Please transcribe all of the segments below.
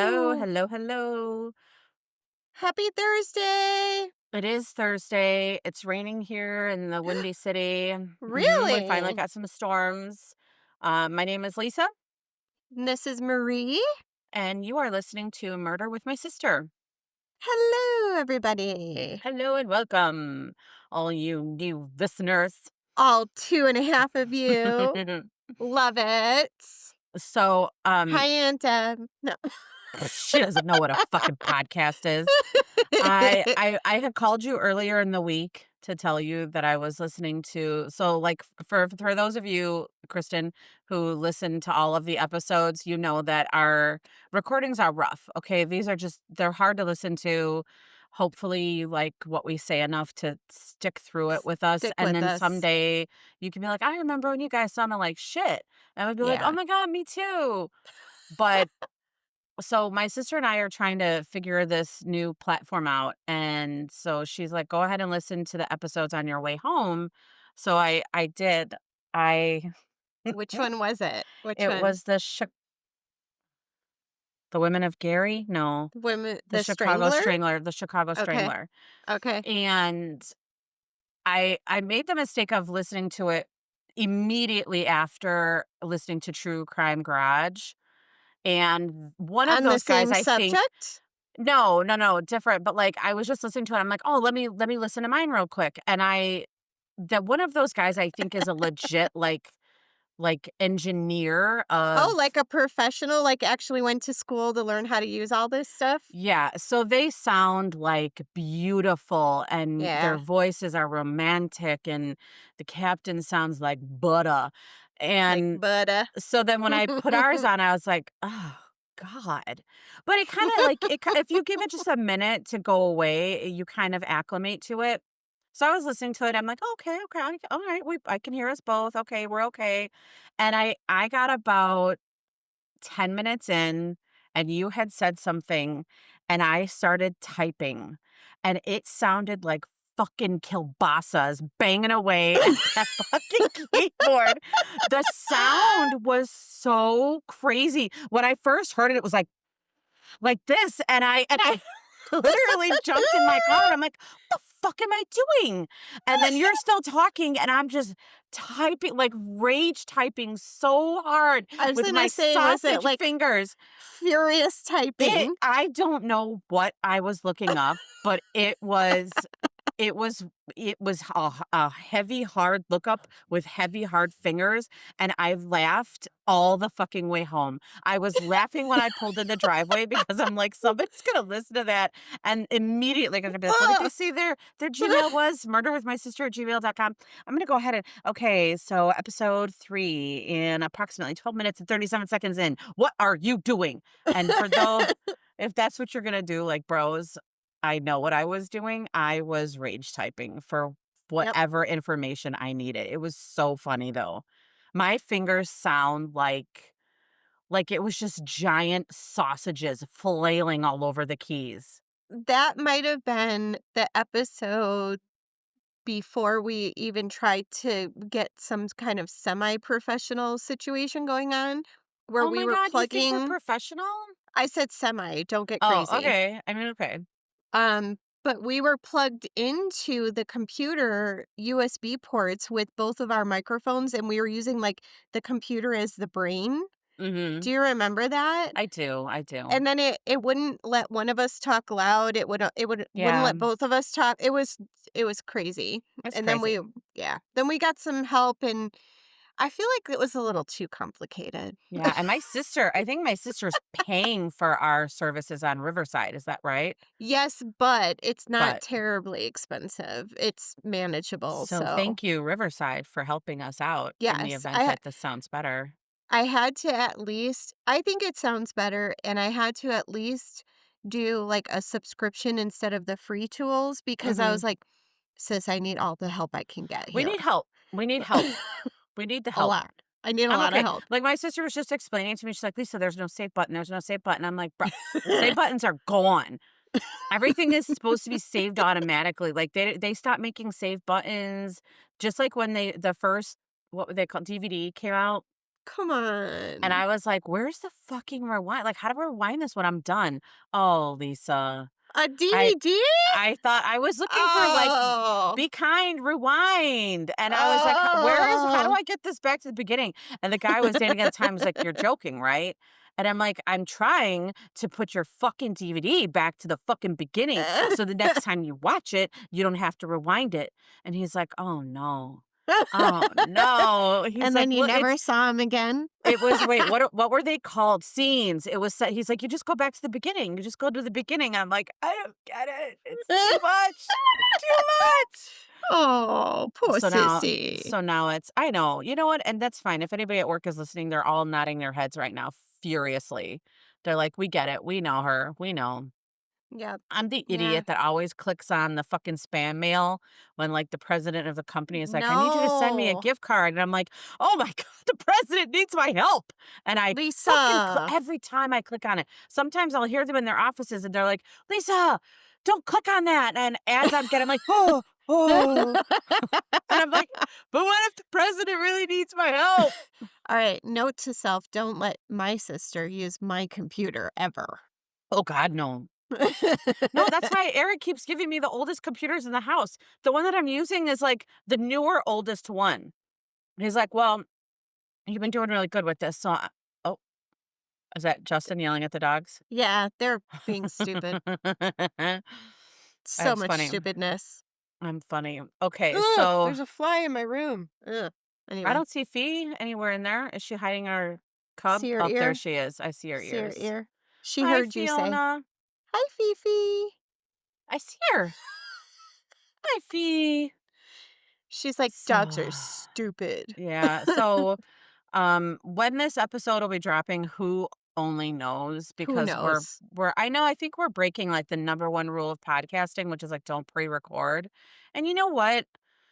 Hello, Hello. hello, hello. Happy Thursday. It is Thursday. It's raining here in the Windy City. We finally Really? got some storms. My name is Lisa, This is Marie. and you are listening to Murder with My Sister. Hello, everybody. Hello and welcome, all you new listeners. All two and a half of you. Love it. so, Hi, Aunt Deb. No. she doesn't know what a fucking podcast is. I had called you earlier in the week to tell you that I was listening to like for those of you, Kristen, who listen to all of the episodes, you know that our recordings are rough. Okay. They're hard to listen to. Hopefully you like what we say enough to stick through it with us. Stick And with then us. someday you can be like, I remember when you guys sounded like shit. And I would be like, oh Yeah. my God, me too. But so my sister and I are trying to figure this new platform out, and so she's like, "Go ahead and listen to the episodes on your way home." So I did. I Which one was it? Which it one? was the Women of Gary? No, Women, the the Chicago Strangler? Strangler, the Chicago Okay. Strangler. Okay. And I made the mistake of listening to it immediately after listening to True Crime Garage. And one of On the those guys, same I think. subject? No, no, no, different, but, like, I was just listening to it, I'm like, "Oh, let me listen to mine real quick," and that one of those guys I think is a legit, engineer Oh, of. like a professional, like actually went to school to learn how to use all this stuff? Yeah, so they sound, like, beautiful, and their Yeah. voices are romantic, and the captain sounds like butter, Like and butter. so then when I put ours on, I was like, "Oh, God." But it kinda, like, if you give it just a minute to go away, you kind of acclimate to it. So I was listening to it, I'm like, "Okay, okay, alright, I can hear us both, okay, we're okay." And I got about 10 minutes in, and you had said something, and I started typing, and it sounded like fucking kielbasa's banging away at that fucking keyboard. The sound was so crazy. When I first heard it, it was like this, and I literally jumped in my car, and I'm like, "What the fuck am I doing?" And then you're still talking, and I'm just typing, like, rage typing so hard I was with gonna my say, was it sausage like fingers. furious typing? I don't know what I was looking up, but it was it was a heavy, hard lookup with heavy, hard fingers, and I laughed all the fucking way home. I was laughing when I pulled in the driveway because I'm like, "Somebody's gonna listen to that," and immediately gonna be like, "What did you see their Gmail was? Murderwithmysister@gmail.com." I'm gonna go ahead and okay, so episode 3 in approximately 12 minutes and 37 seconds in. What are you doing? And for though if that's what you're gonna do, like, bros, I know what I was doing. I was rage typing for Yep. whatever information I needed. It was so funny, though. My fingers sound like it was just giant sausages flailing all over the keys. That might have been the episode before we even tried to get some kind of semi-professional situation going on, where Oh we my were god, you think we're plugging. professional? I said semi, don't get Oh, crazy. okay. I mean, okay. But we were plugged into the computer USB ports with both of our microphones, and we were using, like, the computer as the brain. Mhm. Do you remember that? I do. And then it wouldn't let one of us talk loud, wouldn't Yeah, let both of us talk. It was crazy. it's And then crazy. we got some help, and I feel like it was a little too complicated. Yeah, and I think my sister's paying for our services on Riverside, is that right? Yes, but it's not But terribly expensive. It's manageable, so so thank you, Riverside, for helping us out in the yes, event that this sounds better. I had to at least, I think it sounds better, and I had to at least do, like, a subscription instead of the free tools because I was Mhm. like, "Sis, I need all the help I can get We here." need help. We need help. We need the A help. lot. I need a I'm lot of okay. help. Like, my sister was just explaining to me, she's like, "Lisa, there's no save button. There's no save button." I'm like, "Bro, save buttons are gone. Everything is supposed to be saved automatically." Like, they stopped making save buttons just like when the first what were they called? DVD came out. Come And on. I was like, "Where's the fucking rewind? Like, how do I rewind this when I'm done?" Oh, Lisa. A I DVD? I thought I was looking for, like, Oh. "Be kind, rewind," and I was like, "Where is how do Oh. I get this back to the beginning?" And the guy I was dating at the time was like, "You're joking, right?" And I'm like, "I'm trying to put your fucking DVD back to the fucking beginning, so the next time you watch it, you don't have to rewind it." And he's like, "Oh, no. Oh, no." He's And like, then you "Well, never it's" saw him again? it was wait, what were they called? Scenes. It was set he's like, "You just go back to the beginning. You just go to the beginning." I'm like, "I don't get it. It's too much. Too much." Oh, poor So now sissy. so now it's I know. You know what? And that's fine. If anybody at work is listening, they're all nodding their heads right now furiously. They're like, "We get it. We know her. We know." Yep. I'm the Yeah. idiot that always clicks on the fucking spam mail when, like, the president of the company is like, "I need you to send me a No. gift card," and I'm like, "Oh my god, the president needs my help," and I fucking Lisa. every time I click on it. Sometimes I'll hear them in their offices, and they're like, "Lisa, don't click on that," and as I'm like, "Oh, oh," and I'm like, "But what if the president really needs my help?" All right, note to self, don't let my sister use my computer ever. Oh god, no. No, that's why Eric keeps giving me the oldest computers in the house. The one that I'm using is, like, the newer, oldest one. And he's like, "Well, you've been doing really good with this, so I" Oh, is that Justin yelling at the dogs? Yeah, they're being stupid. So That's much funny. stupidness. I'm funny. Okay, Ugh, so there's a fly in my room. Ugh. I Anyway, don't see Fee anywhere in there. Is she hiding her cub? see her Oh, there ear? she is. I see her See her ears. ear? She Hi, heard you say, Fiona. "Hi, Fifi." I see her. Hi, Fee. She's like, "Dogs So, are stupid." yeah. So, when this episode will be dropping, who only knows Who because knows? I know I think we're breaking like the number one rule of podcasting, which is like don't pre-record. And you know what?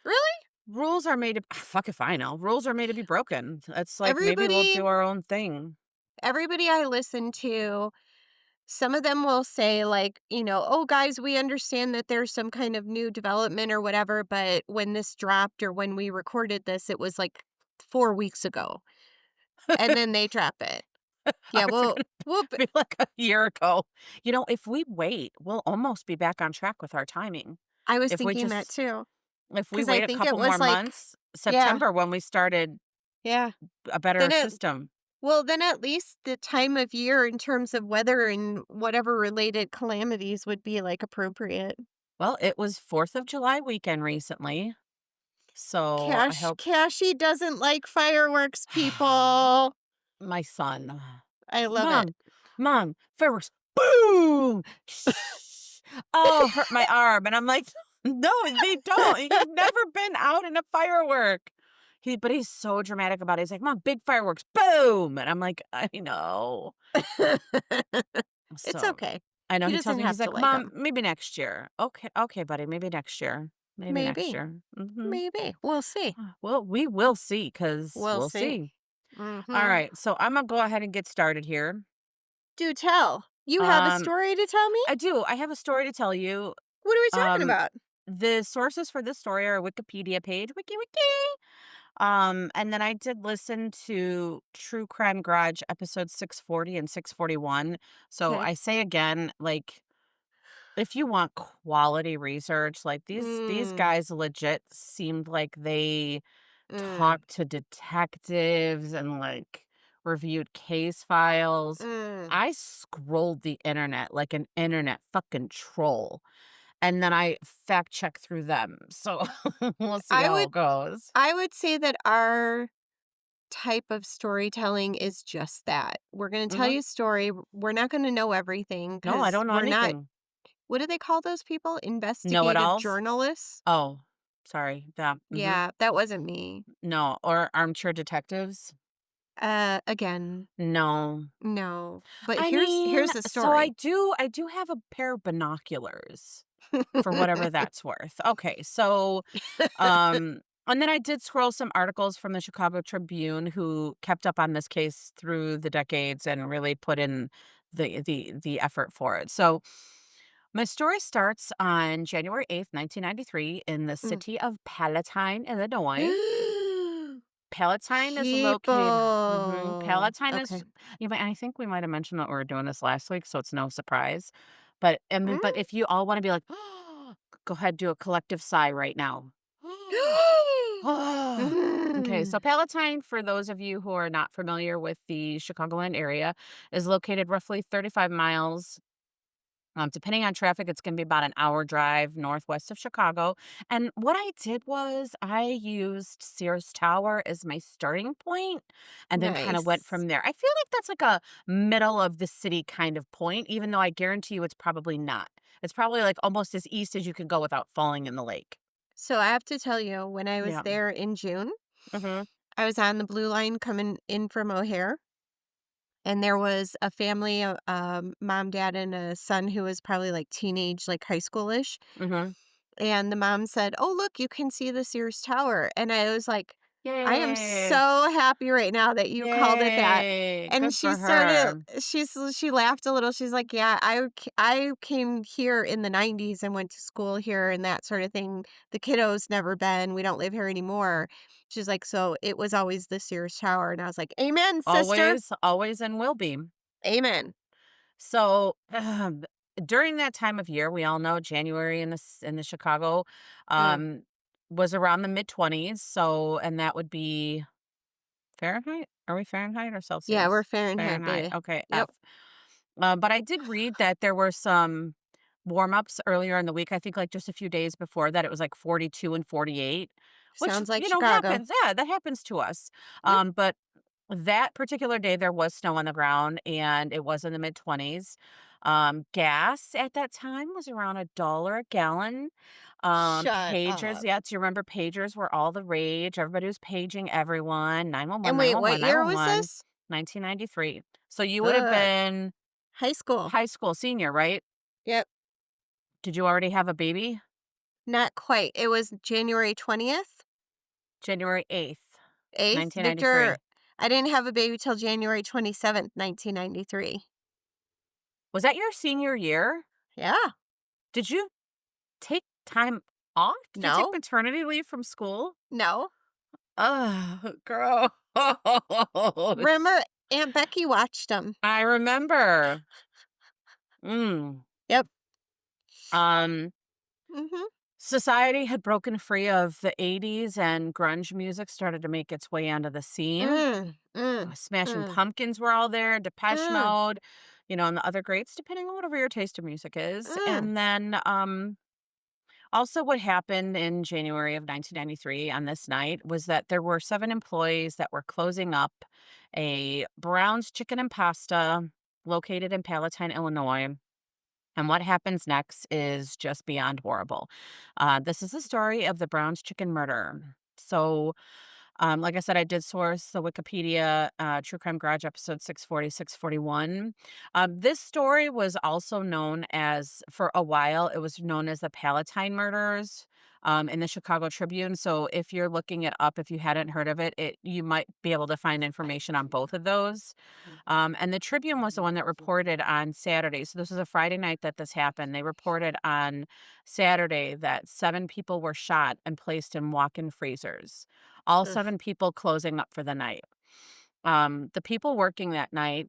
Really? Rules are made to fuck if I know. Rules are made to be broken. It's like maybe we'll Everybody do our own thing. everybody I listen to, some of them will say like, "Oh, guys, we understand that there's some kind of new development or whatever, but when this dropped or when we recorded this, it was like 4 weeks ago." And then they drop it. Yeah, Ours are gonna we'll be like a year ago. You know, if we wait, we'll almost be back on track with our timing. I was If we thinking that just too, if we because I wait a think it couple more was like months, yeah, September when we started yeah. a better Then it system. then at least the time of year in terms of weather and whatever related calamities would be, like, appropriate. Well, it was 4th of July weekend recently, so I hope Cashy doesn't like fireworks, people. my son, I love it. "Mom, mom, fireworks, boom! Shh. Oh, hurt my arm," and I'm like, "No, they don't. You've never been out in a firework." But he's so dramatic about it. He's like, "Mom, big fireworks, boom!" And I'm like, "I know." It's So, okay. I know He he tells doesn't me, have he's to like, like "Mom, them. maybe next year." "Okay, okay, buddy, maybe next year. Maybe next Maybe. year." Mhm. Maybe. We'll see. Well, we will see, cause We'll we'll see. see. Mhm. Alright, so Imma go ahead and get started here. Do tell. You have a Um, story to tell me? I do, I have a story to tell you. What are we talking Um, about? the sources for this story are a Wikipedia page, wiki. And then I did listen to True Crime Garage episode 640 and 641. So Okay. I say again, like, if you want quality research, like these Mm. guys legit seemed like they Mm. talked to detectives and like reviewed case files. Mm. I scrolled the internet like an internet fucking troll. And then I fact check through them. So we'll see I how would it goes. I would say that our type of storytelling is just that. We're gonna tell Mhm. you a story. We're not gonna know everything No, I because don't know we're not anything. what do they call those people? Know it Investigative alls? journalists? Oh, sorry. Yeah. Yeah, that wasn't me. No. Or armchair detectives? Again, No. no. But I here's mean, the so story. I do have a pair of binoculars for whatever that's worth. Okay, so and then I did scroll some articles from the Chicago Tribune who kept up on this case through the decades and really put in the effort for it. So my story starts on January 8th, 1993 in the Mm. city of Palatine, Illinois. Palatine is located People. Palatine is Okay. I think we might have mentioned that we were doing this last week, so it's no surprise. But, I mean, but Mm. if you all wanna be like, go ahead, do a collective sigh right now. Okay, Mm. so Palatine, for those of you who are not familiar with the Chicagoland area, is located roughly 35 miles. Depending on traffic, it's going to be about an hour drive northwest of Chicago. And what I did was I used Sears Tower as my starting point and then kind of went Nice. from there. I feel like that's like a middle of the city kind of point, even though I guarantee you it's probably not. It's probably like almost as east as you can go without falling in the lake. So I have to tell you, when I was Yeah. there in June, Hmm. I was on the Blue Line coming in from O'Hare, and there was a family, mom, dad, and a son who was probably like teenage, like high schoolish. Hmm. And the mom said, "Oh, look, you can see the Sears Tower." And I was like, "I am Yay. so happy right now that you called it that." Yay. And Good she for started her. she laughed a little. She's like, "Yeah, I came here in the 90s and went to school here and that sort of thing. The kiddos never been. We don't live here anymore." She's like, "So it was always the Sears Tower." And I was like, "Amen, sister. Always, always, and will be. Amen." So, during that time of year, we all know January in the Chicago, Mm. um, was around the mid-20s, so and that would be Fahrenheit? Are we Fahrenheit or Yeah, we're Celsius? Fahrenheit, Fahrenheit, baby. okay, Yep. F. But I did read that there were some warm-ups earlier in the week, I think, like, just a few days before that, it was, like, 42 and 48, which, Sounds like Chicago. happens. Yeah, that happens to us. Yep. But that particular day, there was snow on the ground, and it was in the mid-20s. Gas at that time was around $1 a gallon. Shut Pagers, up. yeah, do you remember pagers were all the rage? Everybody was paging everyone, And 911, wait, what 911, year was 911, this? 1993. So you would have Ugh. been High school. high school senior, right? Yep. Did you already have a baby? Not quite. It was January 20th, January 8th, 8th. Victor, 1993. I didn't have a baby till January 27th, 1993. Was that your senior year? Yeah. Did you take time off? Did you take No. maternity leave from school? No. Oh, gross. Remember, Aunt Becky watched them. I remember. Mm. Yep. Um, Mhm. Society had broken free of the 80s and grunge music started to make its way onto the scene. Mm, mm, Smashing mm, Pumpkins were all there, Depeche mm, Mode, and the other greats, depending on whatever your taste of music is. mm. And then also what happened in January of 1993 on this night was that there were 7 employees that were closing up a Brown's Chicken and Pasta located in Palatine, Illinois. And what happens next is just beyond horrible. This is the story of the Brown's Chicken murder. So, like I said, I did source the Wikipedia True Crime Garage episode 640, 641. This story was also known as, for a while, it was known as the Palatine murders in the Chicago Tribune. So if you're looking it up, if you hadn't heard of it, you might be able to find information on both of those. And the Tribune was the one that reported on Saturday. So this was a Friday night that this happened. They reported on Saturday that 7 people were shot and placed in walk-in freezers. All Ugh. 7 people closing up for the night. The people working that night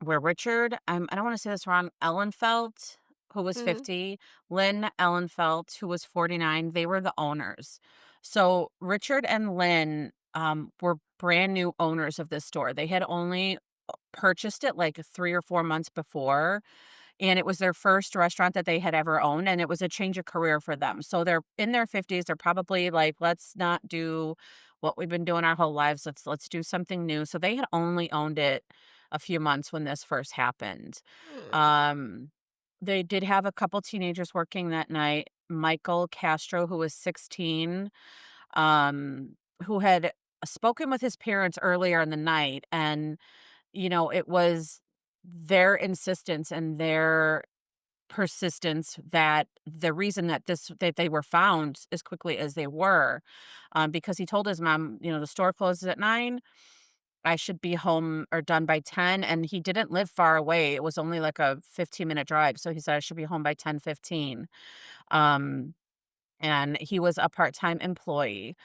were Richard, I don't wanna say this wrong, Ellenfelt, who was Mm, 50, Lynn Ellenfelt, who was 49, they were the owners. So, Richard and Lynn, were brand new owners of this store. They had only purchased it, like, 3 or 4 months before, and it was their first restaurant that they had ever owned, and it was a change of career for them. So they're in their 50s, they're probably like, "Let's not do what we've been doing our whole lives, let's do something new." So they had only owned it a few months when this first happened. mm, Um, they did have a couple teenagers working that night. Michael Castro, who was 16, who had spoken with his parents earlier in the night, and it was their insistence and their persistence that the reason that they were found as quickly as they were, because he told his mom, "The store closes at 9. I should be home or done by 10," and he didn't live far away. It was only like a 15-minute drive, so he said, "I should be home by 10:15." And he was a part-time employee.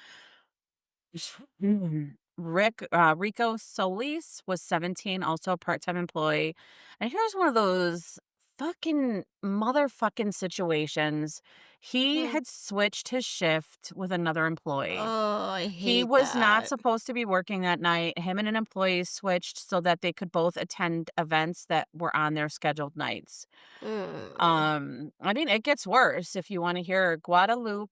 Rico Solis was 17, also a part-time employee. And here's one of those fucking motherfucking situations. He Mhm. had switched his shift with another employee. Oh, I He hate was not that. supposed to be working that night. Him and an employee switched so that they could both attend events that were on their scheduled nights. Mm. I mean, it gets worse if you wanna hear Guadalupe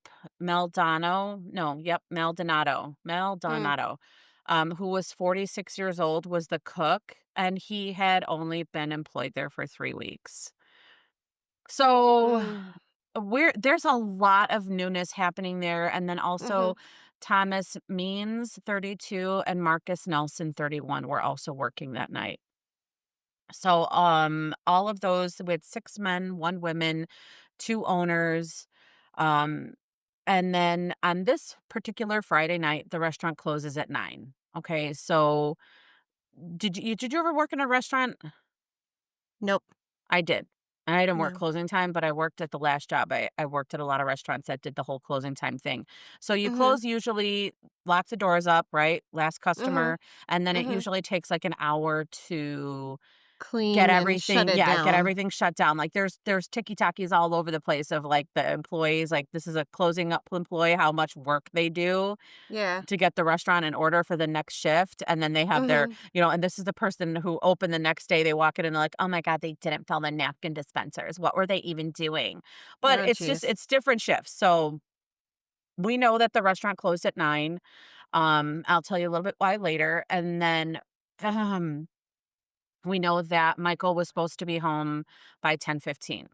Mm. Maldonado, who was 46 years old, was the cook, and he had only been employed there for 3 weeks. So, Mm. there's a lot of newness happening there, and then also Mhm. Thomas Means, 32, and Marcus Nelson, 31, were also working that night. So, all of those with 6 men, 1 woman, 2 owners, um, and then on this particular Friday night, the restaurant closes at 9. Okay, so did you ever work in a restaurant? Nope. I did. I didn't work No. closing time, but I worked at the last job. I worked at a lot of restaurants that did the whole closing time thing. So you Mhm. close usually, lock the doors up, right? Last Mhm. customer, and then it Mhm. usually takes like an hour to Clean and shut it get down. everything shut down. Like, there's ticky-tackies all over the place of, like, the employees, like, this is a closing up employee, how much work they do Yeah. to get the restaurant in order for the next shift, and then they have their Mhm. and this is the person who opened the next day, they walk in and they're like, "Oh my god, they didn't fill the napkin dispensers. What were they even doing?" But Oh, jeez. it's different shifts, so we know that the restaurant closed at 9. I'll tell you a little bit why later, and then, um we know that Michael was supposed to be home by 10:15.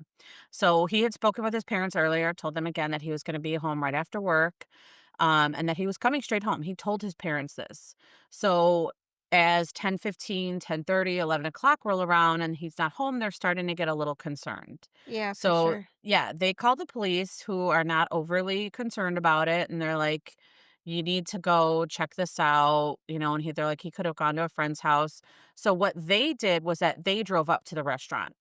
So he had spoken with his parents earlier, told them again that he was going to be home right after work, and that he was coming straight home. He told his parents this. So as 10:15, 10:30, 11 o'clock roll around and he's not home, they're starting to get a little concerned. Yeah, for So sure. yeah, they call the police who are not overly concerned about it. And they're like, you need to go check this out, and they're like, he could have gone to a friend's house. So what they did was that they drove up to the restaurant.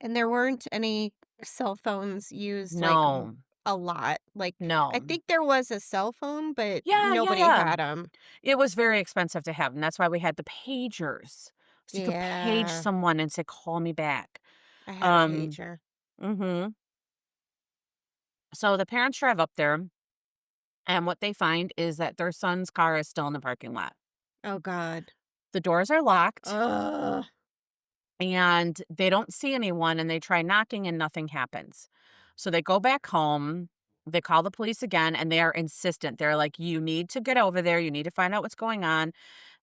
And there weren't any cell phones used, like, No, a lot. Like, I no. think there was a cell phone, but Yeah, yeah, nobody yeah. had them. It was very expensive to have, and that's why we had the pagers. So you could page Yeah. someone and say, "Call me back." I had a Um, pager. mhm. So the parents drive up there, and what they find is that their son's car is still in the parking lot. Oh god. The doors are locked, Ugh. and they don't see anyone, and they try knocking, and nothing happens. So they go back home, they call the police again, and they are insistent. They're like, "You need to get over there, you need to find out what's going on.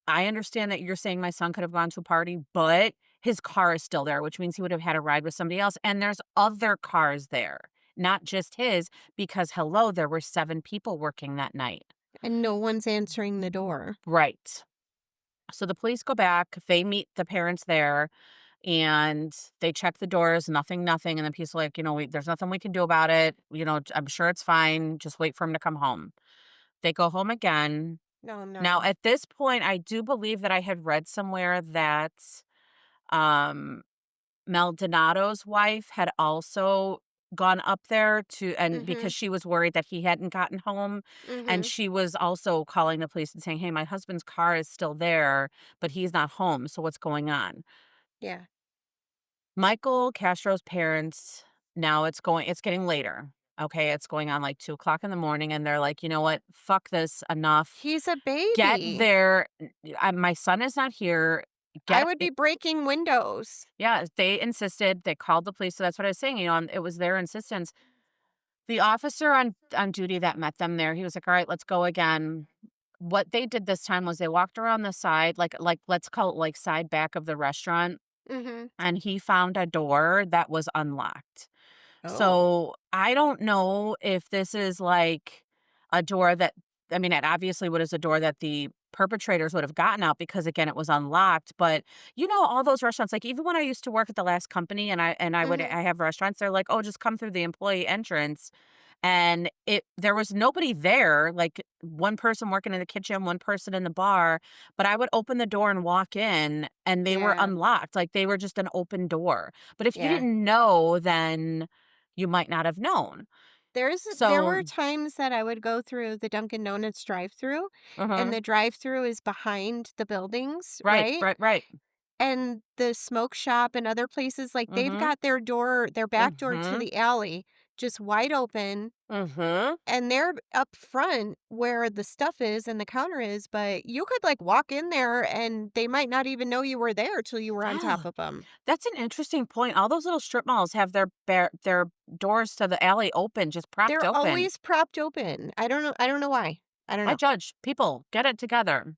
I understand that you're saying my son could have gone to a party, but his car is still there, which means he would have had a ride with somebody else, and there's other cars there, not just his, because, hello, there were 7 people working that night." And no one's answering the door. Right. So the police go back, they meet the parents there, and they check the doors, nothing, nothing, and the police are like, "There's nothing we can do about it, I'm sure it's fine, just wait for him to come home." They go home again. No, Now, no. at this point, I do believe that I had read somewhere that, um, Maldonado's wife had also gone up there and because Mhm. she was worried that he hadn't gotten home, and Mhm. she was also calling the police and saying, "Hey, my husband's car is still there, but he's not home, so what's going on?" Yeah. Michael Castro's parents, now it's getting later, okay? It's going on like 2 o'clock in the morning, and they're like, "You know what? Fuck this, enough. He's a Get baby. there. My son is not here. I Get would be it." breaking windows. Yeah, they insisted. They called the police. So that's what I was saying. And it was their insistence. The officer on duty that met them there, he was like, "All right, let's go again." What they did this time was they walked around the side, like let's call it like side back of the restaurant, Mhm. and he found a door that was unlocked. Oh. So, I don't know if this is like a door that I mean, it obviously what is a door that the perpetrators would have gotten out because again, it was unlocked, but all those restaurants, like even when I used to work at the last company and Mhm. I have restaurants, they're like, "Oh, just come through the employee entrance." And there was nobody there, like one person working in the kitchen, one person in the bar, but I would open the door and walk in and they were Yeah. unlocked, like they were just an open door. But if you Yeah. didn't know, then you might not have known. There So were times that I would go through the Dunkin' Donuts drive-through, and uh-huh. the drive-through is behind the buildings, Right, right? right, right. And the smoke shop and other places, like, they've Mhm. got their back door to Mhm. the alley just wide open, Mhm. and they're up front where the stuff is and the counter is, but you could, like, walk in there and they might not even know you were there till you were on top Yeah. of them. That's an interesting point. All those little strip malls have their doors to the alley open, just propped They're open. always propped open. I don't know why. I don't I know. judge people. Get it together.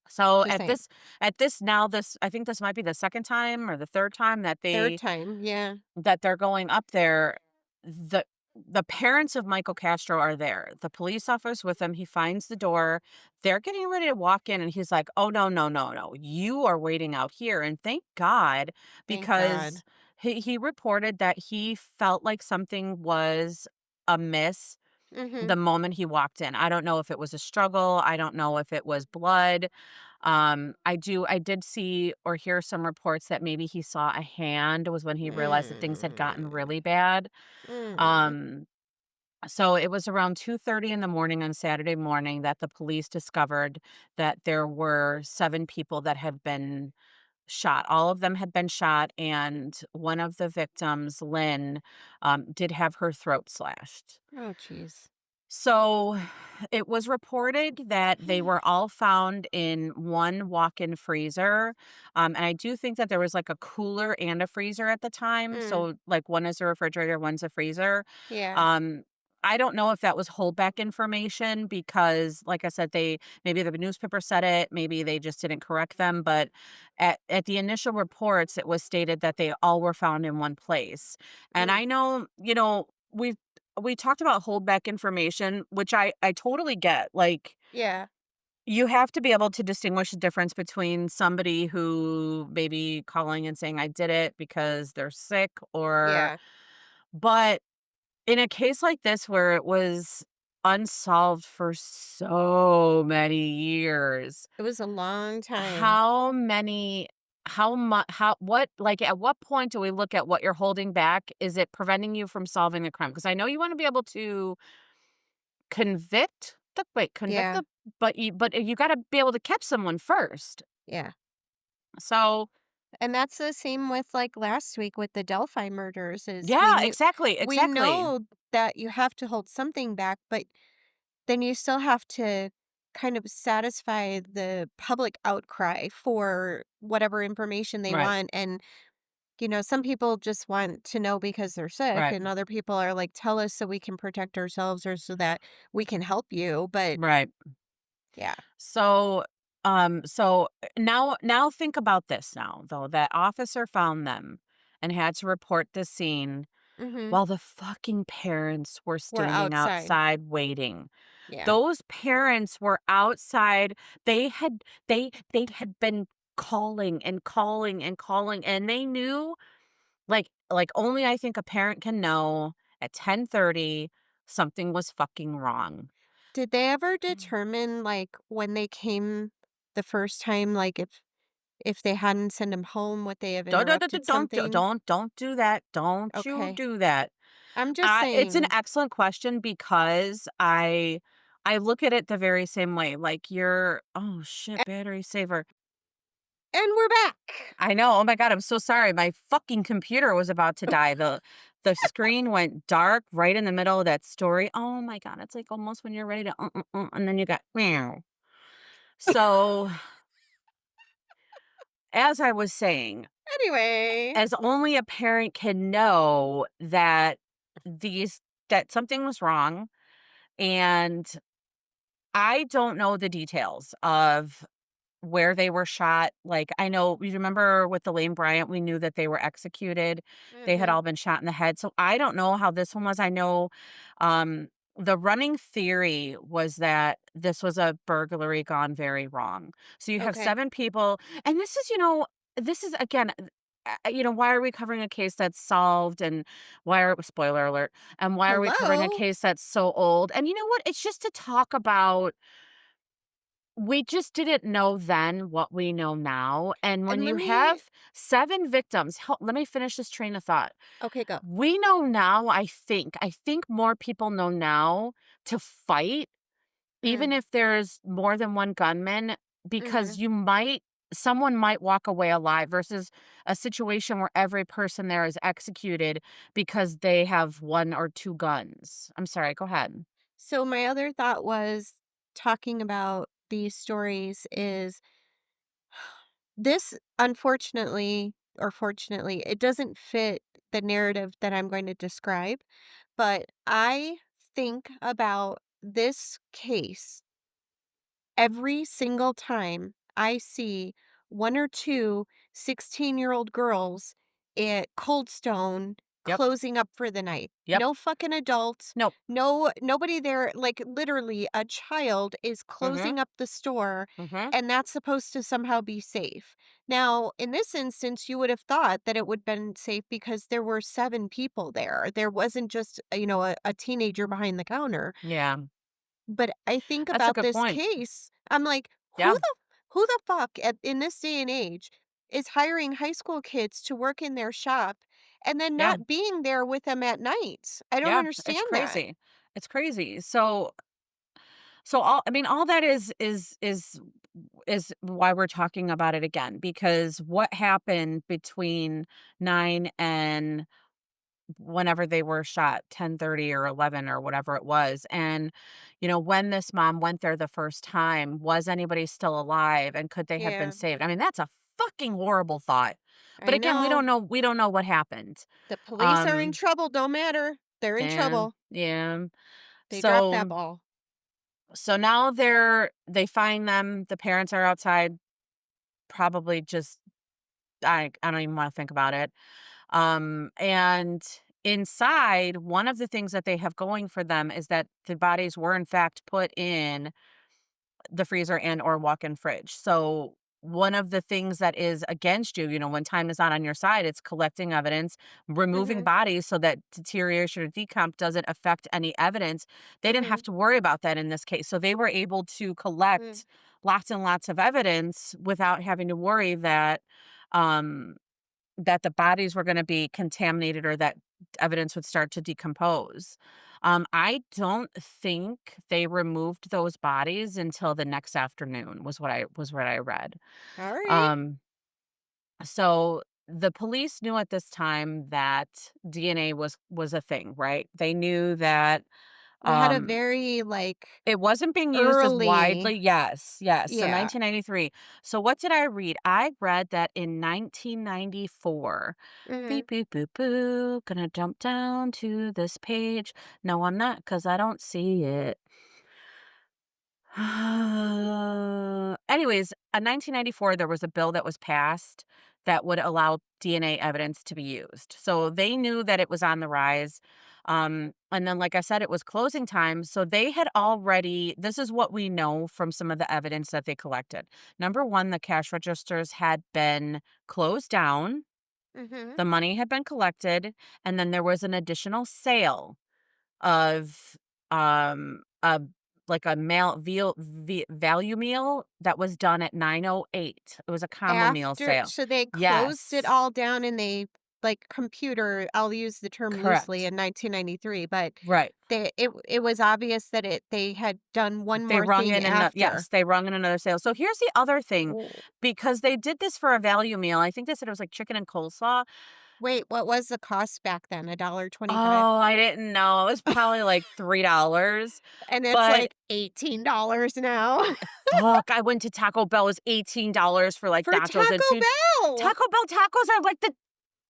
So Just saying. at this now this I think this might be the second time or the third time 3rd time, yeah. that they're going up there. The the parents of Michael Castro are there. The police officer's with him. He finds the door. They're getting ready to walk in and he's like, "Oh no, no, no, no. You are waiting out here." And thank God Thank God. because he reported that he felt like something was amiss the Mhm. moment he walked in. I don't know if it was a struggle. I don't know if it was blood. I did see or hear some reports that maybe he saw a hand was when he realized that things had gotten Mm. really bad. Mm. Um, so it was around 2:30 in the morning on Saturday morning that the police discovered that there were 7 people that had been shot. All of them had been shot, and one of the victims, Lynn, did have her throat slashed. Oh, jeez. So it was reported that they were all found in one walk-in freezer. And I do think that there was like a cooler and a freezer at the time. Mm. So like one is a refrigerator, one's a freezer. Yeah. Um, I don't know if that was holdback information because, like I said, they maybe the newspaper said it, maybe they just didn't correct them. But at the initial reports, it was stated that they all were found in one place. And Mm. I know, we talked about holdback information, which I totally get. Like, Yeah. you have to be able to distinguish the difference between somebody who maybe calling and saying, "I did it," because they're sick or Yeah. but in a case like this where it was unsolved for so many years, It was a long time. how many how much how what like, at what point do we look at what you're holding back? Is it preventing you from solving the crime? Because I know you wanna be able to convict Yeah. the but you gotta be able to catch someone first. Yeah. So And that's the same with, like, last week with the Delphi murders is yeah, exactly, we exactly. know that you have to hold something back, but then you still have to kind of satisfy the public outcry for whatever information they Right, want, and, some people just want to know because they're sick, right, and other people are like, "Tell us so we can protect ourselves or so that we can help you," but right. yeah. So, now think about this now, though, that officer found them and had to report the scene Mhm. while the fucking parents were We're standing outside. outside waiting. Yeah. Those parents were outside. They had been calling and calling and calling, and they knew like only I think a parent can know at 10:30 something was fucking wrong. Did they ever determine, like, when they came the first time, like, if they hadn't sent him home, would they have interrupted something? Don't do that. Don't you Okay. do that. I'm just It's an saying. excellent question because I look at it the very same way. Like you're oh shit, battery saver. And we're back. I know. Oh my god, I'm so sorry. My fucking computer was about to die. The screen went dark right in the middle of that story. Oh my god, it's like almost when you're ready to and then you got meow. So, as I was saying, Anyway. as only a parent can know these that something was wrong, and I don't know the details of where they were shot. Like, I know you remember with the Lane Bryant, we knew that they were executed. They had Mhm. all been shot in the head. So I don't know how this one was. I know the running theory was that this was a burglary gone very wrong. So you have Okay. 7 people, and this is again, why are we covering a case that's solved and why are spoiler alert, and why are we covering a Hello? case that's so old? And you know what? It's just to talk about we just didn't know then what we know now, and when And let you me have 7 victims let me finish this train of thought. okay, go. We know now, I think more people know now to fight, even Mm, if there's more than one gunman, because mhm. someone might walk away alive versus a situation where every person there is executed because they have 1 or 2 guns. I'm sorry, go ahead. So my other thought was talking about these stories is this unfortunately or fortunately, it doesn't fit the narrative that I'm going to describe, but I think about this case every single time I see 1 or 2 16-year-old girls at Cold Stone Yep, closing up for the night. yep. No fucking adults, Nope. nobody there, like, literally, a child is Mhm, closing up the store, mhm. and that's supposed to somehow be safe. Now, in this instance, you would have thought that it would been safe because there were 7 people there. There wasn't just, a teenager behind the counter. Yeah, But I think that's a about good this point. case, I'm like, Yeah, who the fuck in this day and age is hiring high school kids to work in their shop and then yeah, not being there with them at night? I don't yeah, it's understand that. crazy. It's crazy. So all that is why we're talking about it again, because what happened between 9 and whenever they were shot, 10:30 or 11 or whatever it was, and, when this mom went there the first time, was anybody still alive, and could they have been Yeah, saved? I mean, that's a fucking horrible thought, but I again, know. we don't know what happened. The police are in Um, trouble, don't matter. They're in yeah, trouble. yeah. They dropped that So ball. now they find them, the parents are outside, probably just I don't even wanna think about it. And inside, one of the things that they have going for them is that the bodies were in fact put in the freezer and or walk-in fridge. So one of the things that is against you, when time is not on your side, it's collecting evidence, removing Mhm, bodies so that deterioration or decomp doesn't affect any evidence. They didn't have mhm, to worry about that in this case. So they were able to mm. collect lots and lots of evidence without having to worry um that the bodies were gonna be contaminated or that evidence would start to decompose. I don't think they removed those bodies until the next afternoon was what I read. Alright. Um, so the police knew at this time that DNA was a thing, right? They knew that, They had a um very, like, it wasn't being used as early widely. Yes, yes, so yeah. 1993. So what did I read? I read that in 1994, Mhm. beep, beep, boop, boo, gonna jump down to this page. No, I'm not, because I don't see it. Anyways, in 1994, there was a bill that was passed that would allow DNA evidence to be used. So they knew that it was on the rise. And then, like I said, it was closing time. So they had already, this is what we know from some of the evidence that they collected. Number one, the cash registers had been closed down, Mhm. the money had been collected, and then there was an additional sale of, a like a mail veal v value meal that was done at 9:08. It was a combo meal After sale. so they closed it Yes, all down and they like, computer I'll use the term loosely, correct. in 1993, but Right. it was obvious that they had done one They more rung thing in ano after. yes, they rung in another sale. So here's the other thing, W because they did this for a value meal, I think they said it was like chicken and coleslaw. Wait, what was the cost back then? $1.25? Oh, I didn't know. It was probably like $3, And it's but like $18 now fuck, I went to Taco Bell, it was $18 for, like, for nachos and Taco 2 Bell! Taco Bell tacos are like the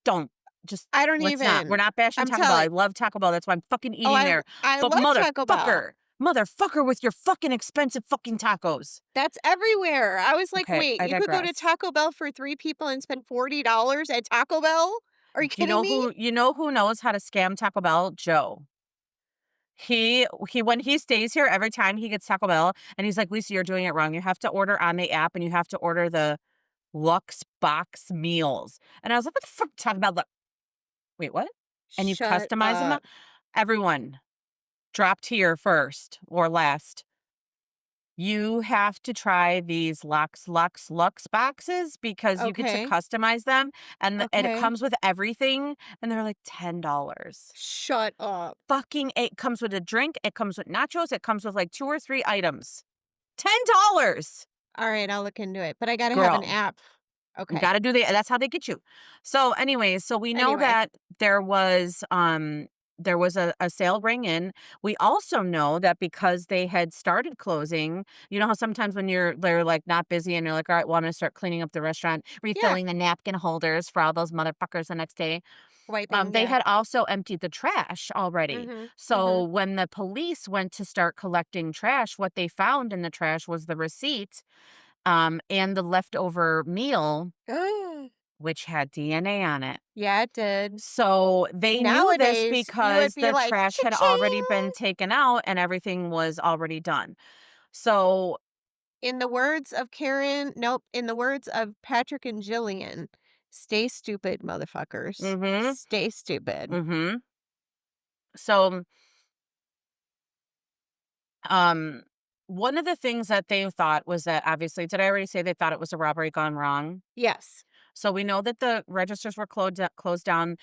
don't. Just I don't let's not. We're even. not bashing I'm Taco Bell. I telling love Taco Bell, that's why I'm fucking oh, eating there. I But love Taco Bell. motherfucker with your fucking expensive fucking tacos. That's everywhere. I was like, Okay, "Wait, I you could go to digress. Taco Bell for 3 people and spend $40 at Taco Bell? Are you kidding me?" You know who knows how to scam Taco Bell? Joe. He when he stays here, every time he gets Taco Bell, and he's like, "Lisa, you're doing it wrong. You have to order on the app, and you have to order the Lux box meals." And I was like, "What the fuck Taco Bell wait, what?" And you Shut customize them? up. Everyone, drop tier first or last. You have to try these Lux boxes because you get to Okay. customize them, and it Okay. comes with everything, and they're like $10. Shut up. Fucking it comes with a drink, it comes with nachos, it comes with, like, 2 or 3 items. $10! All right, I'll look into it, but I gotta have an Girl, app. you Okay. gotta do that's how they get you. So, anyways, so we know Anyway. that there was a sale ring in. We also know that because they had started closing, you know how sometimes when they're, like, not busy and you're like, "Alright, well, I'm gonna start cleaning up the restaurant, Yeah. refilling the napkin holders for all those motherfuckers the next day." Wiping, They yeah. had also emptied the trash already. Mhm. So Mhm. when the police went to start collecting trash, what they found in the trash was the receipt, and the leftover meal, which had DNA on it. Yeah, it did. So they knew this Nowadays, you would because be the like, trash had already been "Cha-ching!" taken out and everything was already done. So In the words of Karen nope, in the words of Patrick and Jillian, "Stay stupid, motherfuckers. mhm, Stay stupid." mhm. So, um, one of the things that they thought was that obviously did I already say they thought it was a robbery gone wrong? Yes. So we know that the registers were closed down.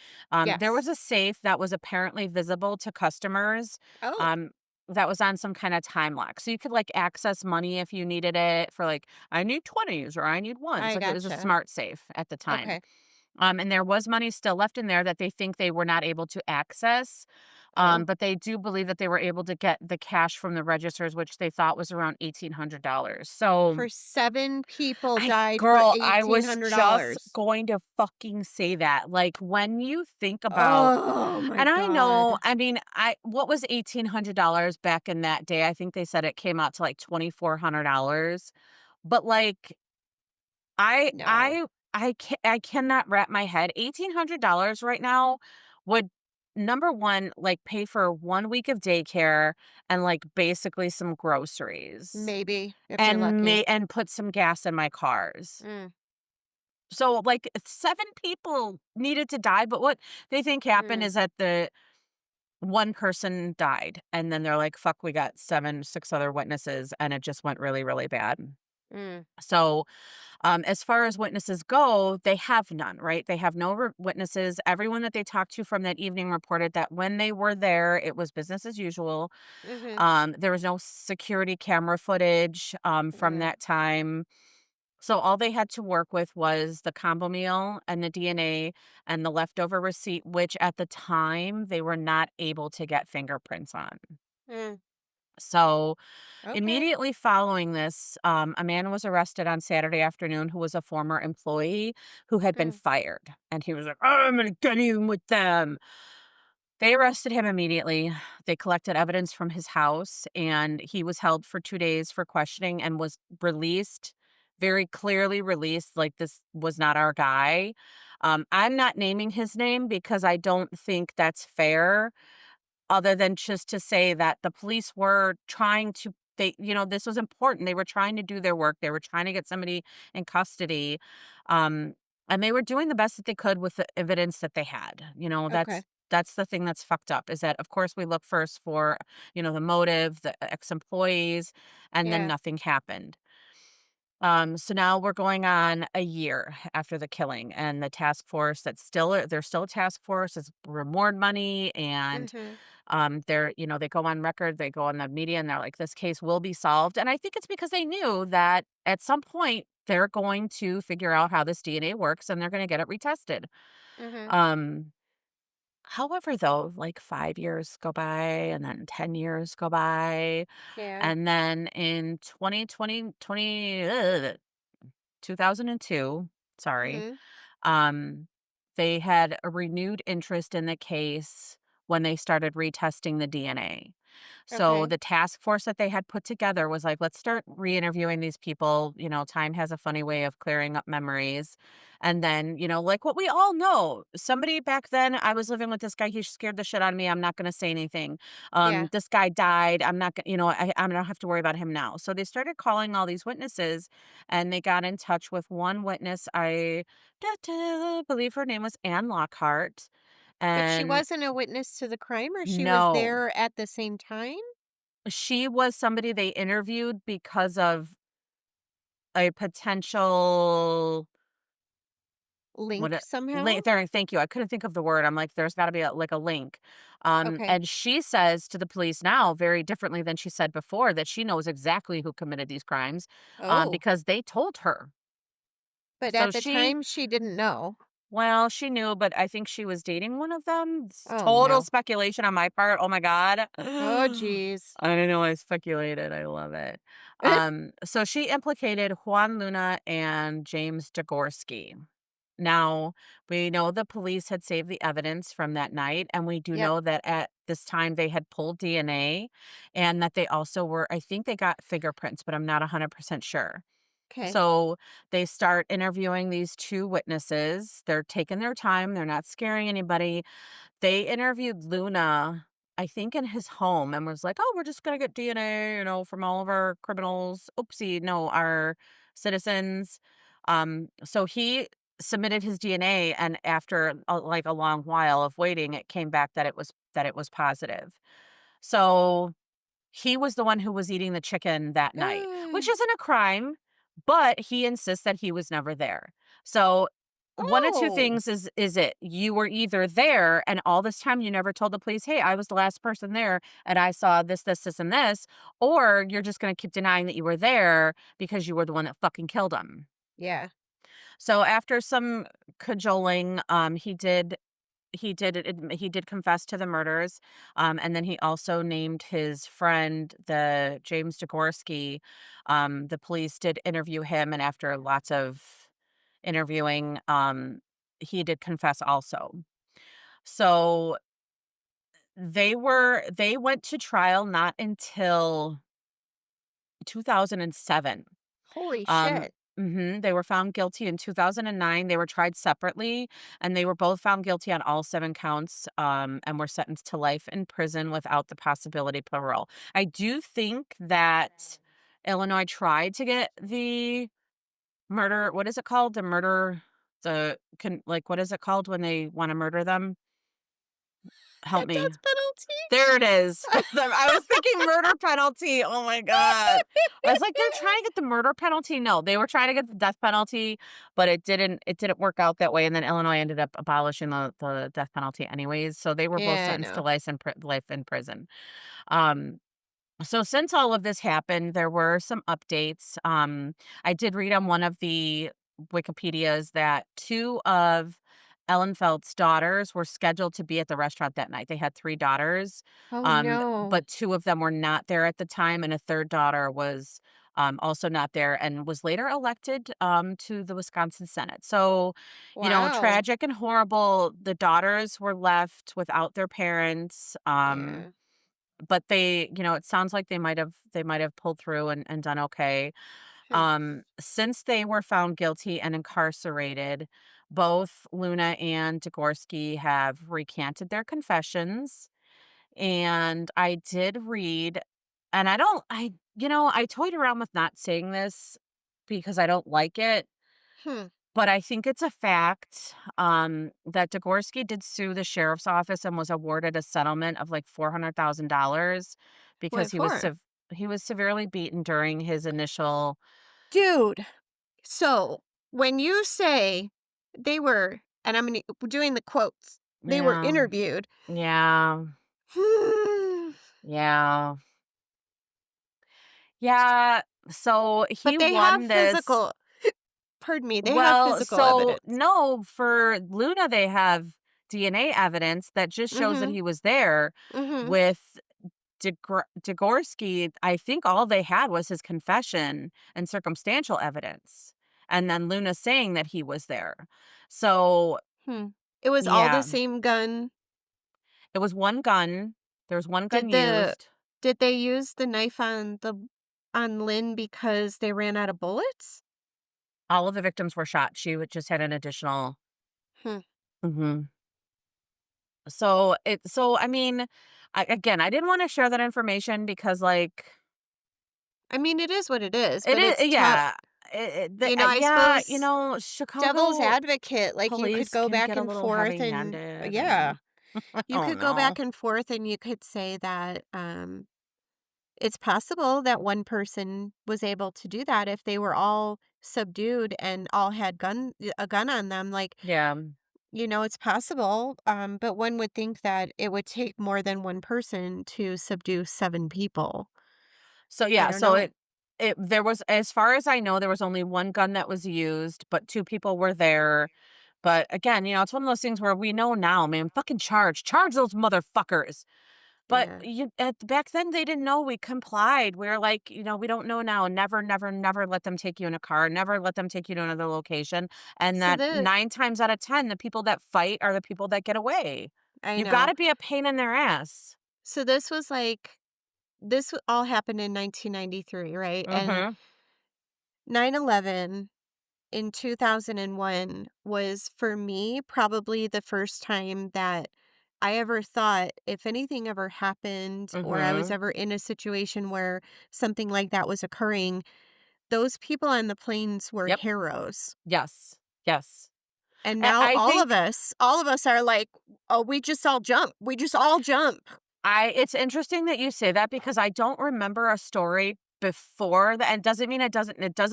There Yes. was a safe that was apparently visible to customers. Oh, Um, that was on some kind of time lock. So you could like access money if you needed it for like, I need 20s or I need ones. I Like it was a gotcha. smart safe at the time. Okay. And there was money still left in there that they think they were not able to access. Oh. But they do believe that they were able to get the cash from the registers, which they thought was around $1,800. So For 7 people I died for girl, I was just $1,800. going to fucking say that. Like, when you think about Oh my and I know, god. I mean, what was $1,800 back in that day? I think they said it came out to, like, $2,400. But, like, I No. I I cannot wrap my head. $1,800 right now would, number 1, like, pay for 1 week of daycare and, like, basically some groceries Maybe, if you're lucky. and put some gas in my cars. Mm, So, like, 7 people needed to die, but what they think happened mm, is that the one person died, and then they're like, "Fuck, we got 6 other witnesses," and it just went really, really bad. mm, So, as far as witnesses go, they have none, right? They have no witnesses. Everyone that they talked to from that evening reported that when they were there, it was business as usual. mhm, There was no security camera footage from mm, that time. So all they had to work with was the combo meal and the DNA and the leftover receipt, which at the time they were not able to get fingerprints on. mm. So Okay. immediately following this, a man was arrested on Saturday afternoon who was a former employee who had been Mm, fired. And he was like, I'm going to get even with them. They arrested him immediately. They collected evidence from his house, and he was held for 2 days for questioning and was released, very clearly released, like, this was not our guy. I'm not naming his name because I don't think that's fair, other than just to say that the police were trying to this was important. They were trying to do their work. They were trying to get somebody in custody. Um, and they were doing the best that they could with the evidence that they had. okay. That's the thing that's fucked up is that of course we look first for, the motive, the ex-employees, and then Yeah. nothing happened. So now we're going on a year after the killing, and the task force there's still a task force, is reward money, and Mhm, they go on record, they go on the media, and they're like, this case will be solved. And I think it's because they knew that at some point they're going to figure out how this DNA works and they're going to get it retested. mhm. Um, However, though, like 5 years go by and then 10 years go by. Yeah. And then in 2002, sorry, Mhm. um, they had a renewed interest in the case when they started retesting the DNA. So Okay. the task force that they had put together was like, let's start re-interviewing these people. Time has a funny way of clearing up memories. And then, like what we all know, somebody back then, I was living with this guy. He scared the shit out of me. I'm not going to say anything. Yeah. This guy died. I'm not, I don't have to worry about him now. So they started calling all these witnesses, and they got in touch with one witness. Believe her name was Anne Lockhart. But she And wasn't a witness to the crime, or she was no, there at the same time? She was somebody they interviewed because of a potential what Link a somehow? link there, thank you, I couldn't think of the word, I'm like, "There's gotta be a like, a link." Okay. And she says to the police now very differently than she said before that she knows exactly who committed these crimes, Oh, because they told her. but So at the she time, she didn't know. well, she knew, but I think she was dating one of them. It's Oh, total no. speculation on my part, oh my god. Oh, geez. I know I speculated, I love it. So she implicated Juan Luna and James Degorski. Now, we know the police had saved the evidence from that night, and we do Yep. know that at this time they had pulled DNA and that they also were I think they got fingerprints, but I'm not 100% sure. Okay. So they start interviewing these 2 witnesses. They're taking their time, they're not scaring anybody. They interviewed Luna, I think, in his home and was like, "Oh, we're just gonna get DNA, from all of our criminals." Oopsie, no, our citizens. So he submitted his DNA, and after like a long while of waiting, it came back that it was positive. So he was the one who was eating the chicken that night, which isn't a crime, but he insists that he was never there. So one of 2 Oh, things is it. You were either there and all this time you never told the police, "Hey, I was the last person there and I saw this, this, this, and this," or you're just gonna keep denying that you were there because you were the one that fucking killed him. yeah. So after some cajoling, he did confess to the murders, and then he also named his friend, the James Degorski. The police did interview him, and after lots of interviewing, he did confess also. So they went to trial not until 2007. Holy Um shit. they were found guilty in 2009. They were tried separately, and they were both found guilty on all 7 counts, and were sentenced to life in prison without the possibility of parole. I do think that Illinois tried to get the murder what is it called? The murder like, what is it called when they wanna murder them? Help The me. death penalty? There it is. I was thinking murder penalty. Oh my god. I was like, "They're trying to get the murder penalty?" No, they were trying to get the death penalty, but it didn't work out that way, and then Illinois ended up abolishing the death penalty anyways, so they were both Yeah, I sentenced to know. life in prison. Um so since all of this happened, there were some updates. I did read on one of the Wikipedias that 2 of Ellen Felt's daughters were scheduled to be at the restaurant that night. They had 3 daughters, Oh, no. but 2 of them were not there at the time, and a 3rd daughter was, also not there and was later elected, to the Wisconsin Senate. So, Wow. tragic and horrible. The daughters were left without their parents. Yeah. But it sounds like they might have pulled through and done okay. Huh. Since they were found guilty and incarcerated, both Luna and Degorski have recanted their confessions. And I did read, and I toyed around with not saying this because I don't like it, Hmm. but I think it's a fact, that Degorski did sue the sheriff's office and was awarded a settlement of, like, $400,000 because What for? he was severely beaten during his initial. Dude, so when you say they were, and I'm doing the quotes, they were Yeah, interviewed. yeah, yeah, yeah, so But he they have won this. physical, pardon me, they have Well, physical so evidence. no, for Luna, they have DNA evidence that just shows that Mhm, he was there. mhm. With Degorski, I think all they had was his confession and circumstantial evidence, and then Luna saying that he was there. So, Hmm. It was all the yeah, same gun. it was 1 gun. There was 1 gun Did the used. did they use the knife on Lynn because they ran out of bullets? All of the victims were shot. She would just had an additional. Hmm. Mhm. I mean, I didn't wanna share that information because, like, I mean, it is what it is, it but is it's tough. yeah. I Yeah, suppose devil's Chicago advocate, like, you could police go can back get a and little forth and heavy-handed yeah. and I You don't could go know. back and forth and you could say that, It's possible that one person was able to do that if they were all subdued and all had a gun on them, like, Yeah. it's possible, but one would think that it would take more than one person to subdue 7 people. So, I yeah, don't so know. it there was, as far as I know, there was only 1 gun that was used, but 2 people were there. But again, it's one of those things where we know now, man, fucking charge those motherfuckers. But Yeah. back then they didn't know, we complied. We are like, we don't know now. Never, never, never let them take you in a car. Never let them take you to another location. And So that the 9 times out of 10, the people that fight are the people that get away. I You got know. to be a pain in their ass. So this was like all happened in 1993, right? And Mhm. 9/11 in 2001 was for me probably the first time that I ever thought if anything ever happened or I was Mhm. ever in a situation where something like that was occurring, those people on the planes were Yep. heroes. Yes. Yes. And I now I think all of us are like, "Oh, we just all jump. We just all jump." I it's interesting that you say that because I don't remember a story before that, and it doesn't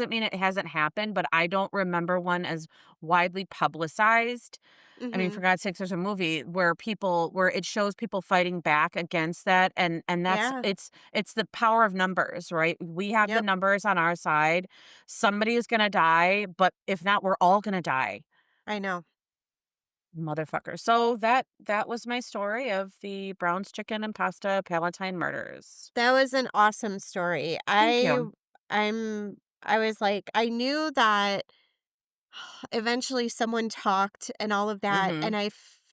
mean it hasn't happened, but I don't remember one as widely publicized. I mean, for Mhm. God's sakes, there's a movie where it shows people fighting back against that, and that's Yeah. it's the power of numbers, right? We have the Yep. numbers on our side. Somebody is gonna die, but if not, we're all gonna die. I know. Motherfucker. So that was my story of the Brown's Chicken and Pasta Palatine murders. That was an awesome story. Thank you. I was like, I knew that eventually someone talked and all of that, Mhm. and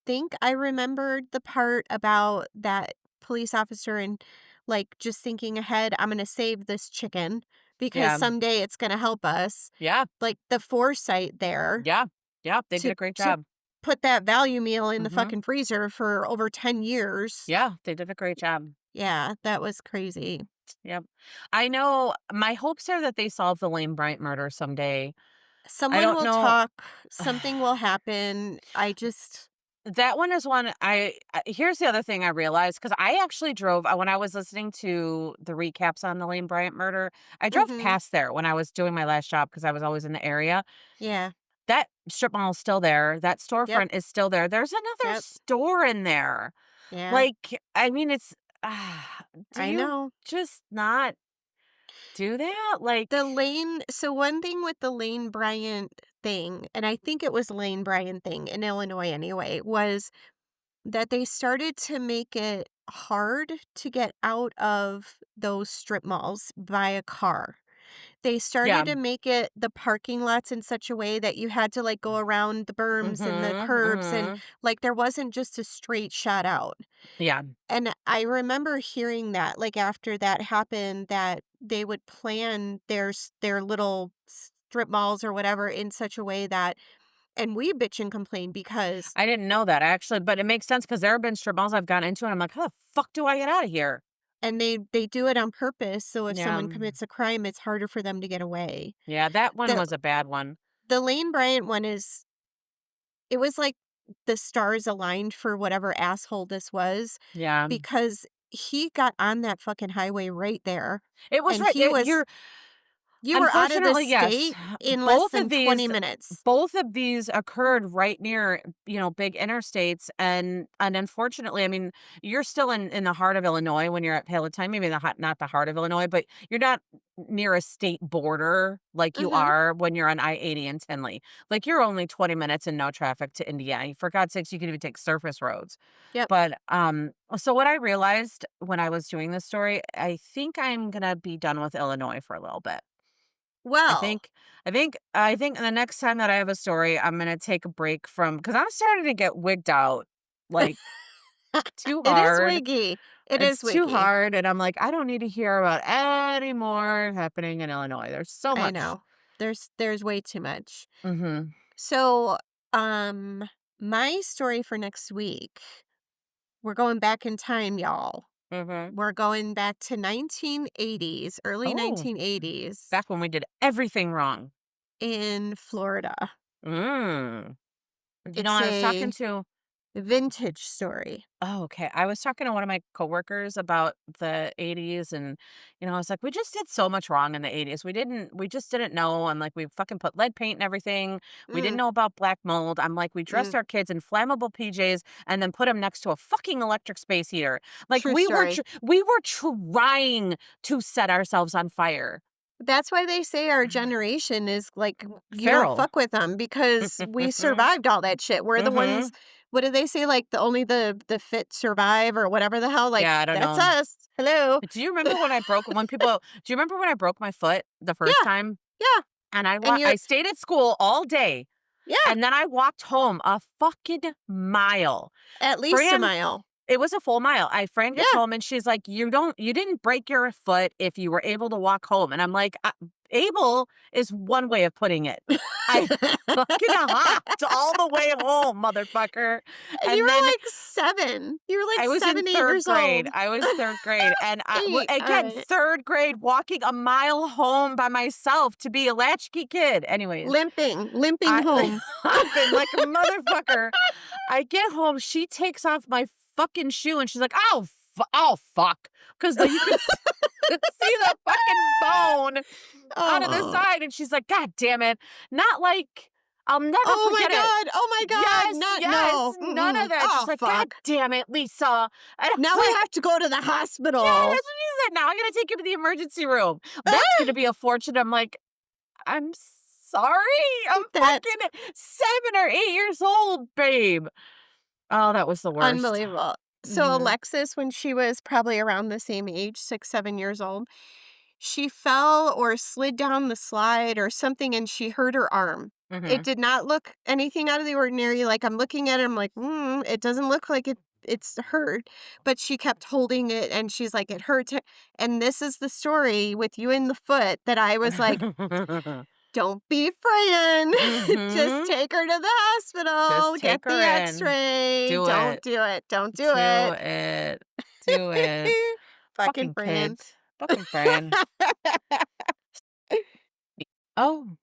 think I remembered the part about that police officer and, like, just thinking ahead, "I'm gonna save this chicken because Yeah. someday it's gonna help us." Yeah. Like, the foresight there Yeah. Yeah, they did to a great to job. put that value meal in the Mhm. fucking freezer for over 10 years. Yeah, they did a great job. Yeah, that was crazy. Yep. I know my hopes are that they solve the Lane Bryant murder someday. I Someone don't will know. talk, something will happen. I just That one is one here's the other thing I realized, because I actually drove when I was listening to the recaps on the Lane Bryant murder, I drove Mhm. past there when I was doing my last job because I was always in the area. Yeah. That strip mall is still there, that Yep. storefront is still there, there's another Yep. store in there. Yeah. Like, I mean, do I you know. just not do that? The Lane so one thing with the Lane Bryant thing, and I think it was Lane Bryant thing in Illinois anyway, was that they started to make it hard to get out of those strip malls by a car. They started Yeah. to make it the parking lots in such a way that you had to, like, go around the berms and the Mhm, curbs and, mhm. like, there wasn't just a straight shot out. Yeah. And I remember hearing that, like, after that happened, that they would plan their little strip malls or whatever in such a way that and we bitch and complain because I didn't know that actually, but it makes sense because there have been strip malls I've gone into and I'm like, "How the fuck do I get out of here?" and they do it on purpose, so if Yeah. someone commits a crime, it's harder for them to get away. Yeah, that one The was a bad one. the Lane Bryant one is it was like the stars aligned for whatever asshole this was Yeah. because he got on that fucking highway right there, It was and right, you're you were out of the unfortunately, yes. state in less Both of than 20 these minutes. both of these occurred right near, big interstates, and unfortunately, I mean, you're still in the heart of Illinois when you're at Palatine, maybe not the heart of Illinois, but you're not near a state border like you Mhm. are when you're on I-80 in Tinley. Like, you're only 20 minutes and no traffic to Indiana. For God's sakes, you could even take surface roads. Yep. But, so what I realized when I was doing this story, I think I'm gonna be done with Illinois for a little bit. I Well, think I think the next time that I have a story, I'm gonna take a break from because I'm starting to get wigged out, like, too it is hard. wiggy. It It's is too wiggy. hard, and I'm like, "I don't need to hear about any more happening in Illinois." There's so I much. know. There's way too much. Mhm. So, um, my story for next week, we're going back in time, y'all. Mhm. We're going back to 1980s, early Oh, 1980s back when we did everything wrong. in Florida. Mm. You know, It's I was talking a to Vintage story. Oh, okay. I was talking to one of my coworkers about the 80s and I was like, we just did so much wrong in the 80s. We just didn't know. I'm like, we fucking put lead paint and everything. We didn't Mm, know about black mold. I'm like, we dressed mm. our kids in flammable PJs and then put them next to a fucking electric space heater. Like True story. we were trying to set ourselves on fire. That's why they say our generation is like, you don't Feral. fuck with them because we survived all that shit. We're the ones, Mhm. what do they say? Like the only the fit survive or whatever the hell. Like, Yeah, I don't that's know. us. Hello. Do you remember do you remember when I broke my foot the first Yeah. time? Yeah. And And you're, I stayed at school all day, yeah, and then I walked home a fucking mile. at least a Fran mile. it was a full mile. Fran gets Yeah. home and she's like, You didn't break your foot if you were able to walk home." And I'm like, "Able is one way of putting it. I fucking hopped all the way home, motherfucker." And you And were then like 7. You were like I was in 7, 8 3rd years grade. old. I was 3rd grade, and Eight. All again, right. 3rd grade, walking a mile home by myself to be a latchkey kid. Anyways, Limping I home. hopping like a motherfucker. I get home, she takes off my fucking shoe, and she's like, oh, fuck," 'cause, like, you could see the fucking bone out of the Oh. side, and she's like, "God damn it." Not like I'll never Oh my forget it. god. Oh my god. Yes, Not yes, no. none of Mm-mm. that. She's Oh, like, "God fuck. damn it, Lisa." And I was Now we like, have to go to the yeah, hospital. that's what she said. "Now I gotta take you to the emergency room. That's Ah, gonna be a fortune." I'm like, "I'm sorry. I'm that fucking 7 or 8 years old, babe." Oh, that was the worst. unbelievable. So Mhm, Alexis, when she was probably around the same age, 6, 7 years old, she fell or slid down the slide or something and she hurt her arm. It mhm. did not look anything out of the ordinary. Like I'm looking at it, I'm like, it doesn't look like it's hurt. But she kept holding it and she's like, it hurts. And this is the story with you in the foot that I was like, don't be frightened. Just Mhm. take her to the Just hospital. Get take the her in. x-ray. Do Don't it. do it. Don't do Do it. it. Do it. Fucking Fucking Fran. kids. Fucking Fran. Oh,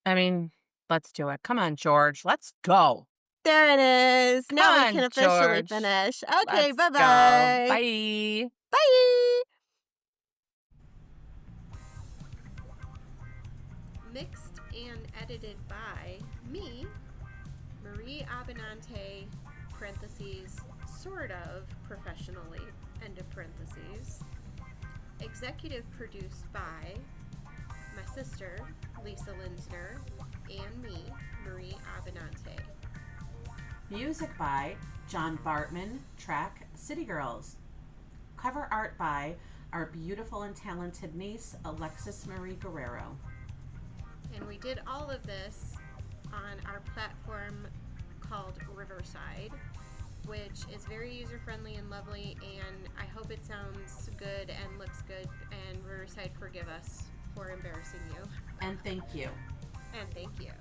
I mean, let's do it. Come on, George. Let's go. There it is. Come Now we can on, officially George. finish. Okay, Let's go. bye-bye. Bye. Bye. Mixed and edited by me, Marie Abenante, parentheses, sort of professionally, end of parentheses. Executive produced by my sister, Lisa Linsner, and me, Marie Abenante. Music by John Bartman, track City Girls. Cover art by our beautiful and talented niece, Alexis Marie Guerrero. And we did all of this on our platform called Riverside, which is very user-friendly and lovely, and I hope it sounds good and looks good, and Riverside, forgive us for embarrassing you. And thank you. And thank you.